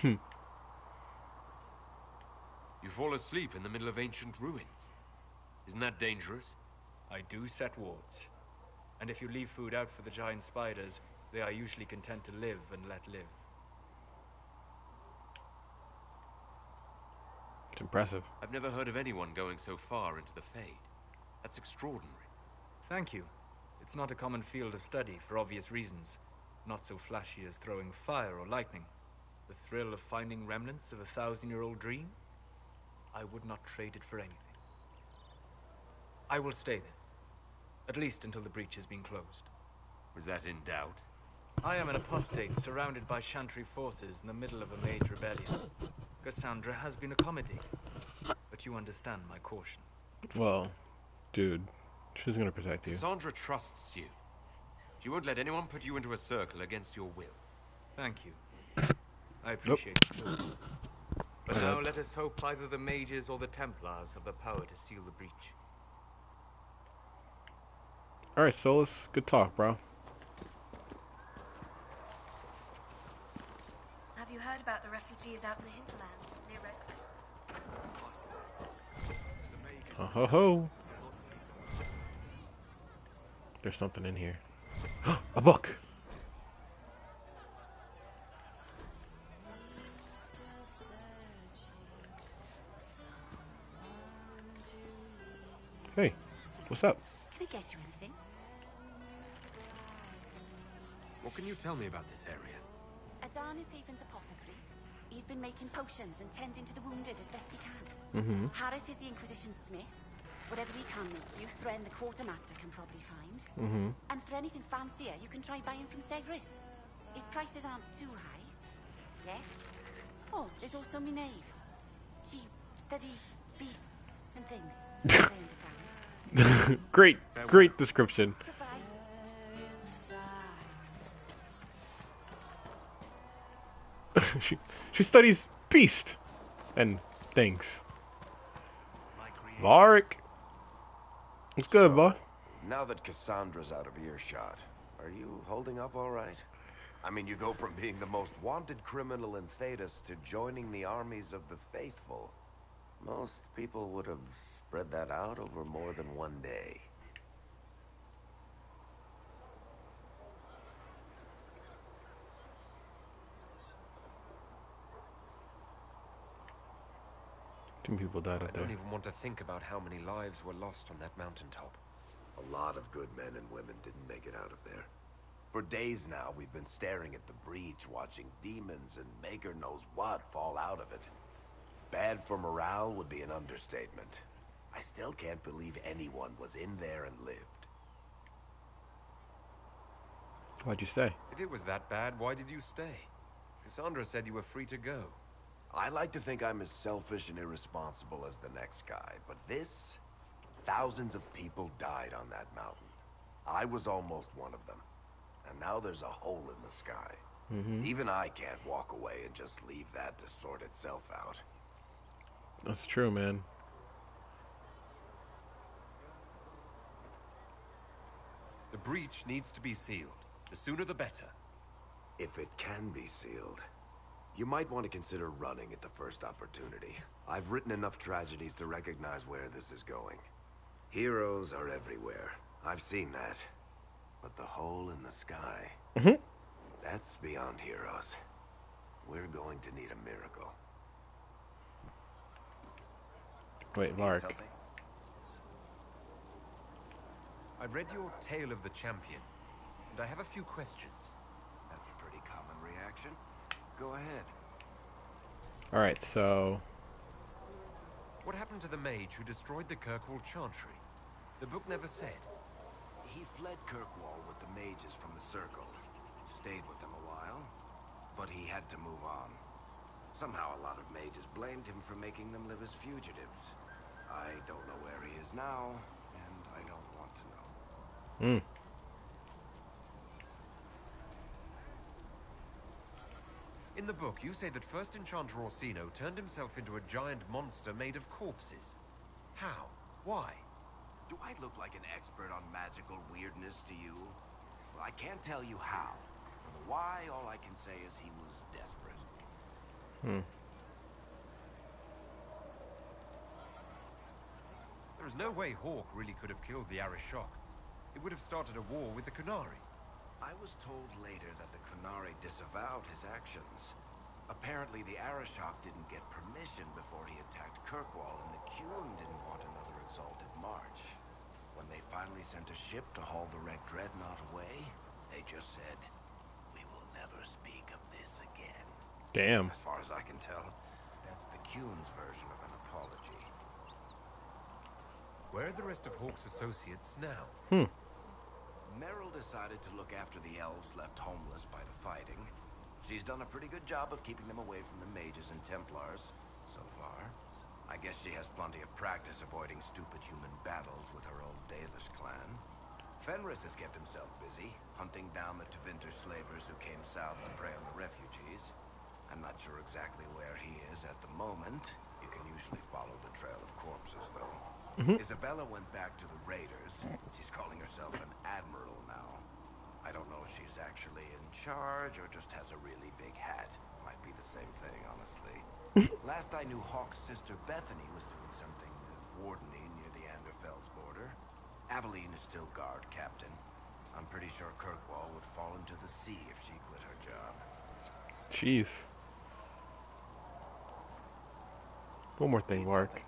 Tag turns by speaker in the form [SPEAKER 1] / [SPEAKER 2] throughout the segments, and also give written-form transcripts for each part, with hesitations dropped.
[SPEAKER 1] You fall asleep in the middle of ancient ruins. Isn't that dangerous?
[SPEAKER 2] I do set wards. And if you leave food out for the giant spiders, they are usually content to live and let live.
[SPEAKER 3] It's impressive.
[SPEAKER 1] I've never heard of anyone going so far into the Fade. That's extraordinary.
[SPEAKER 2] Thank you. It's not a common field of study for obvious reasons. Not so flashy as throwing fire or lightning. The thrill of finding remnants of a 1,000-year-old dream? I would not trade it for anything. I will stay there. At least until the breach has been closed.
[SPEAKER 1] Was that in doubt?
[SPEAKER 2] I am an apostate surrounded by Chantry forces in the middle of a mage rebellion. Cassandra has been accommodating, but you understand my caution.
[SPEAKER 3] Well, dude, she's gonna protect you.
[SPEAKER 1] Cassandra trusts you. She won't let anyone put you into a circle against your will.
[SPEAKER 2] Thank you. I appreciate the truth. But now let us hope either the mages or the Templars have the power to seal the breach.
[SPEAKER 3] Alright, Solus, good talk, bro.
[SPEAKER 4] Have you heard about the refugees out in the hinterlands near Redcliffe?
[SPEAKER 3] Oh ho ho! There's something in here. A book! Hey, what's up?
[SPEAKER 4] Can I get you anything?
[SPEAKER 1] What can you tell me about this area?
[SPEAKER 4] Adan is Haven's apothecary. He's been making potions and tending to the wounded as best he can. Harris is the Inquisition smith. Whatever he can make you, Thren the quartermaster can probably find. And for anything fancier, you can try buying from Segris. His prices aren't too high. Yet. Oh, there's also Minave. She studies beasts and things. As I understand.
[SPEAKER 3] Great description. she studies beast and things. Varric. What's good, boy?
[SPEAKER 5] Now that Cassandra's out of earshot, are you holding up all right? I mean, you go from being the most wanted criminal in Thedas to joining the armies of the faithful. Most people would have spread that out over more than one day.
[SPEAKER 3] Two people died out
[SPEAKER 1] I
[SPEAKER 3] there.
[SPEAKER 1] don't even want to think about how many lives were lost on that mountaintop.
[SPEAKER 5] A lot of good men and women didn't make it out of there. For days now, we've been staring at the breach, watching demons and maker knows what fall out of it. Bad for morale would be an understatement. I still can't believe anyone was in there and lived.
[SPEAKER 3] Why'd you stay?
[SPEAKER 1] If it was that bad, why did you stay? Cassandra said you were free to go.
[SPEAKER 5] I like to think I'm as selfish and irresponsible as the next guy, but this... Thousands of people died on that mountain. I was almost one of them. And now there's a hole in the sky. Even I can't walk away and just leave that to sort itself out.
[SPEAKER 3] That's true, man.
[SPEAKER 1] The breach needs to be sealed. The sooner the better.
[SPEAKER 5] If it can be sealed, you might want to consider running at the first opportunity. I've written enough tragedies to recognize where this is going. Heroes are everywhere. I've seen that. But the hole in the sky... That's beyond heroes. We're going to need a miracle.
[SPEAKER 3] Wait, Varric.
[SPEAKER 1] I've read your Tale of the Champion, and I have a few questions.
[SPEAKER 5] That's a pretty common reaction. Go ahead.
[SPEAKER 3] Alright, so...
[SPEAKER 1] What happened to the mage who destroyed the Kirkwall Chantry? The book never said.
[SPEAKER 5] He fled Kirkwall with the mages from the Circle. Stayed with them a while, but he had to move on. Somehow a lot of mages blamed him for making them live as fugitives. I don't know where he is now, and I don't want to know.
[SPEAKER 1] In the book, you say that first Enchanter Orsino turned himself into a giant monster made of corpses. How? Why?
[SPEAKER 5] Do I look like an expert on magical weirdness to you? Well, I can't tell you how. For the why, all I can say is he was desperate.
[SPEAKER 1] There is no way Hawk really could have killed the Arishok. It would have started a war with the Qunari.
[SPEAKER 5] I was told later that the Qunari disavowed his actions. Apparently, the Arishok didn't get permission before he attacked Kirkwall, and the Qun didn't want another exalted march. When they finally sent a ship to haul the Red Dreadnought away, they just said, "We will never speak of this again."
[SPEAKER 3] Damn.
[SPEAKER 5] As far as I can tell, that's the Qun's version of an apology.
[SPEAKER 1] Where are the rest of Hawk's associates now?
[SPEAKER 5] Meryl decided to look after the elves left homeless by the fighting. She's done a pretty good job of keeping them away from the mages and Templars, so far. I guess she has plenty of practice avoiding stupid human battles with her old Dalish clan. Fenris has kept himself busy, hunting down the Tevinter slavers who came south to prey on the refugees. I'm not sure exactly where he is at the moment. You can usually follow the trail of corpses, though. Isabella went back to the raiders. She's calling herself an admiral now. I don't know if she's actually in charge or just has a really big hat. Might be the same thing, honestly. Last I knew, Hawk's sister Bethany was doing something wardeny near the Anderfell's border. Aveline is still guard captain. I'm pretty sure Kirkwall would fall into the sea if she quit her job.
[SPEAKER 3] Jeez. One more thing, Mark.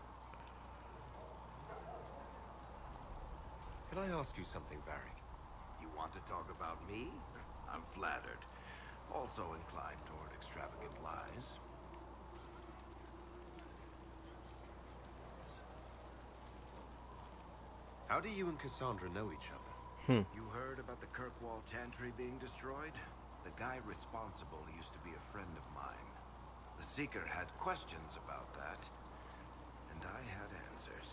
[SPEAKER 1] Can I ask you something, Varric?
[SPEAKER 5] You want to talk about me? I'm flattered. Also inclined toward extravagant lies.
[SPEAKER 1] How do you and Cassandra know each other?
[SPEAKER 5] You heard about the Kirkwall Chantry being destroyed? The guy responsible used to be a friend of mine. The Seeker had questions about that, and I had answers.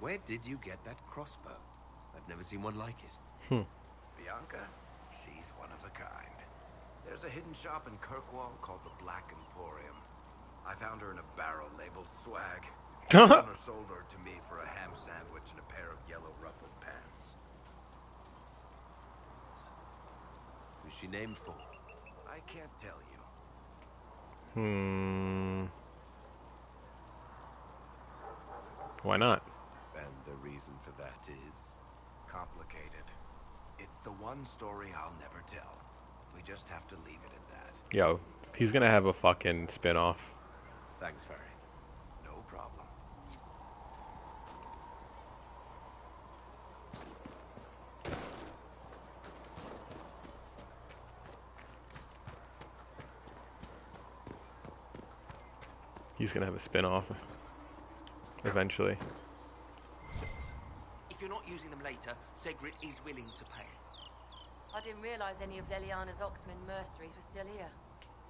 [SPEAKER 1] Where did you get that crossbow? I've never seen one like it.
[SPEAKER 5] Bianca? She's one of a kind. There's a hidden shop in Kirkwall called the Black Emporium. I found her in a barrel labeled swag. The owner sold her to me for a ham sandwich and a pair of yellow ruffled pants.
[SPEAKER 1] Who's she named for?
[SPEAKER 5] I can't tell you.
[SPEAKER 3] Why not?
[SPEAKER 1] And the reason for that is?
[SPEAKER 5] Complicated. It's the one story I'll never tell. We just have to leave it at that.
[SPEAKER 3] Yo, he's gonna have a fucking spin-off.
[SPEAKER 1] Thanks, Varric.
[SPEAKER 5] No problem.
[SPEAKER 3] He's gonna have a spin-off eventually.
[SPEAKER 6] If you're not using them later, Segrit is willing to pay.
[SPEAKER 7] I didn't realize any of Leliana's Oxman mercenaries were still here.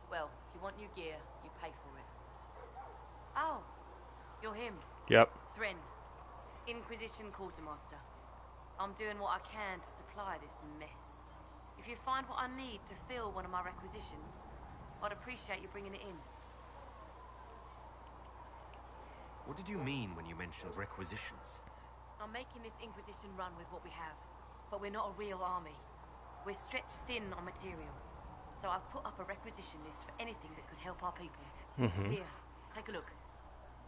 [SPEAKER 7] Well, if you want new gear, you pay for it. Oh, you're him.
[SPEAKER 3] Yep.
[SPEAKER 7] Thren, Inquisition Quartermaster. I'm doing what I can to supply this mess. If you find what I need to fill one of my requisitions, I'd appreciate you bringing it in.
[SPEAKER 1] What did you mean when you mentioned requisitions?
[SPEAKER 7] I'm making this Inquisition run with what we have, but we're not a real army. We're stretched thin on materials, so I've put up a requisition list for anything that could help our people. Here, take a look.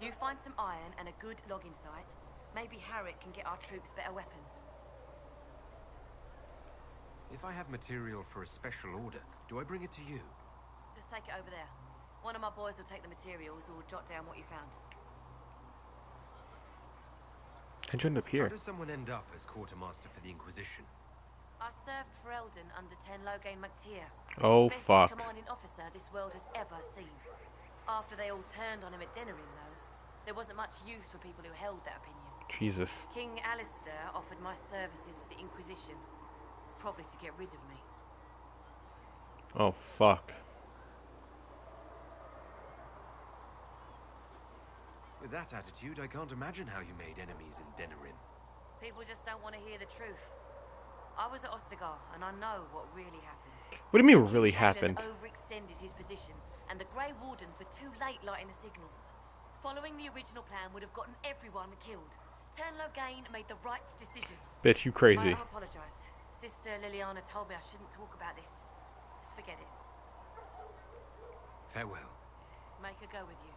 [SPEAKER 7] You find some iron and a good logging site, maybe Harriet can get our troops better weapons.
[SPEAKER 1] If I have material for a special order, do I bring it to you?
[SPEAKER 7] Just take it over there. One of my boys will take the materials or jot down what you found.
[SPEAKER 3] How'd you end up
[SPEAKER 1] How
[SPEAKER 3] here?
[SPEAKER 1] does someone end up as quartermaster for the Inquisition?
[SPEAKER 7] I served for Eldon under Ten Logain MacTier.
[SPEAKER 3] Oh,
[SPEAKER 7] Best
[SPEAKER 3] fuck.
[SPEAKER 7] commanding officer this world has ever seen. After they all turned on him at Denerim, though, there wasn't much use for people who held that opinion.
[SPEAKER 3] Jesus.
[SPEAKER 7] King Alistair offered my services to the Inquisition, probably to get rid of me.
[SPEAKER 3] Oh, fuck.
[SPEAKER 1] With that attitude, I can't imagine how you made enemies in Denerim.
[SPEAKER 7] People just don't want to hear the truth. I was at Ostagar, and I know what really happened.
[SPEAKER 3] What do you mean really
[SPEAKER 7] King
[SPEAKER 3] happened?
[SPEAKER 7] Kaelan overextended his position, and the Grey Wardens were too late lighting a signal. Following the original plan would have gotten everyone killed. Ten Logain made the right decision.
[SPEAKER 3] Bitch, you crazy.
[SPEAKER 7] I apologize. Sister Liliana told me I shouldn't talk about this. Just forget it.
[SPEAKER 1] Farewell.
[SPEAKER 7] Make her go with you.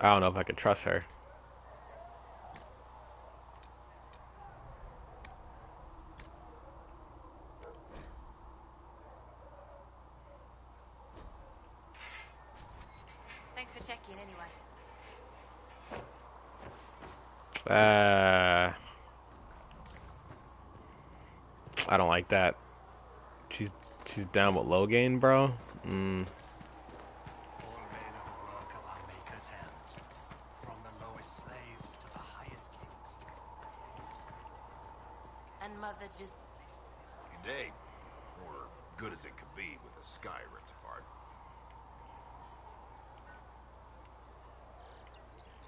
[SPEAKER 3] I don't know if I can trust her.
[SPEAKER 7] Thanks for checking anyway.
[SPEAKER 3] I don't like that. She's down with Logain, bro.
[SPEAKER 8] All men are the work of our Maker's hands, from the lowest slaves to the highest kings.
[SPEAKER 7] And Mother just...
[SPEAKER 9] Good day. Or good as it could be with the sky ripped apart.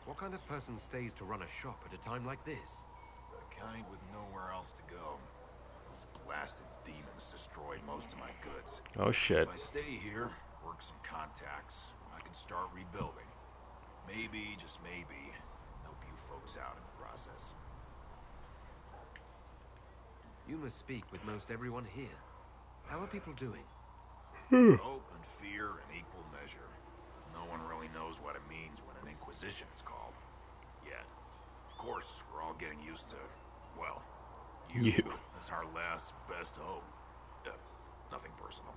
[SPEAKER 1] What kind of person stays to run a shop at a time like this?
[SPEAKER 9] The kind with nowhere else to go. Those blasted demons destroyed most of my goods.
[SPEAKER 3] Oh shit.
[SPEAKER 9] If I stay here, work some contacts, I can start rebuilding. Maybe, just maybe, help you folks out in the process.
[SPEAKER 1] You must speak with most everyone here. How are people doing?
[SPEAKER 9] Hope and fear in equal measure. No one really knows what it means when an Inquisition is called. Yet. Of course, we're all getting used to, well, you. As our last best hope. Nothing personal.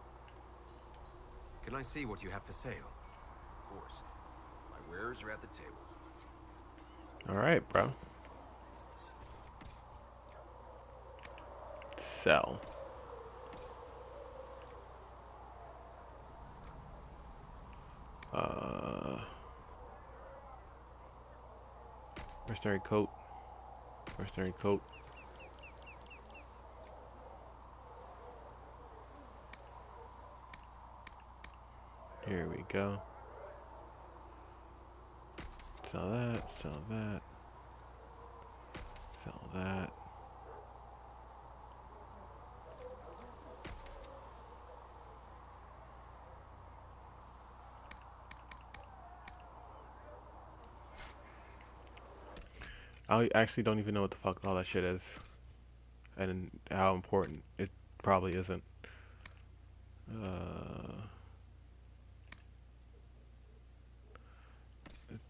[SPEAKER 1] Can I see what you have for sale?
[SPEAKER 9] Of course. My wares are at the table.
[SPEAKER 3] Alright, bro. Sell. Mercenary coat. Mercenary coat. Here we go. Sell that, sell that. Sell that. I actually don't even know what the fuck all that shit is. And how important it probably isn't.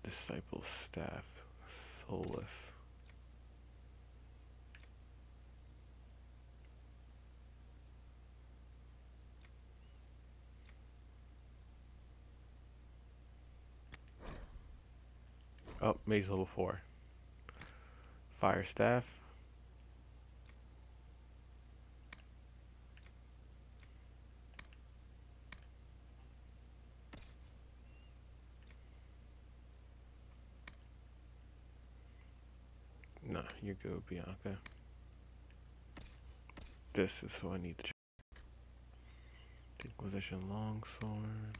[SPEAKER 3] Disciple staff. Soulless. Oh, mage level 4. Fire staff. Nah, you're good, Bianca. This is what I need to check. Inquisition longsword.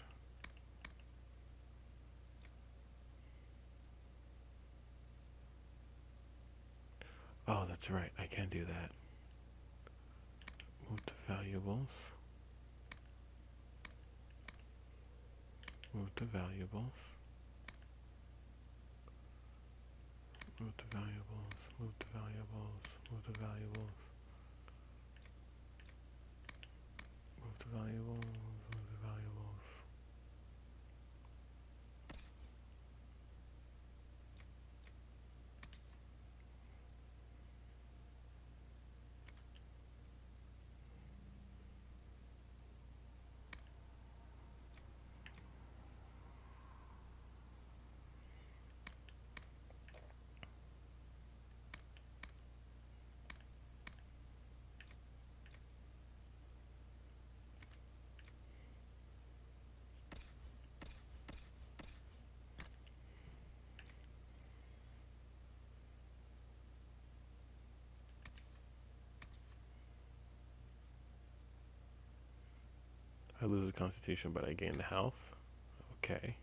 [SPEAKER 3] Oh, that's right. I can do that. Move to valuables. Move to valuables. Move to valuables. Move to valuables. Move to valuables. Move to valuables. Move to valuables. I lose the constitution, but I gain the health. Okay.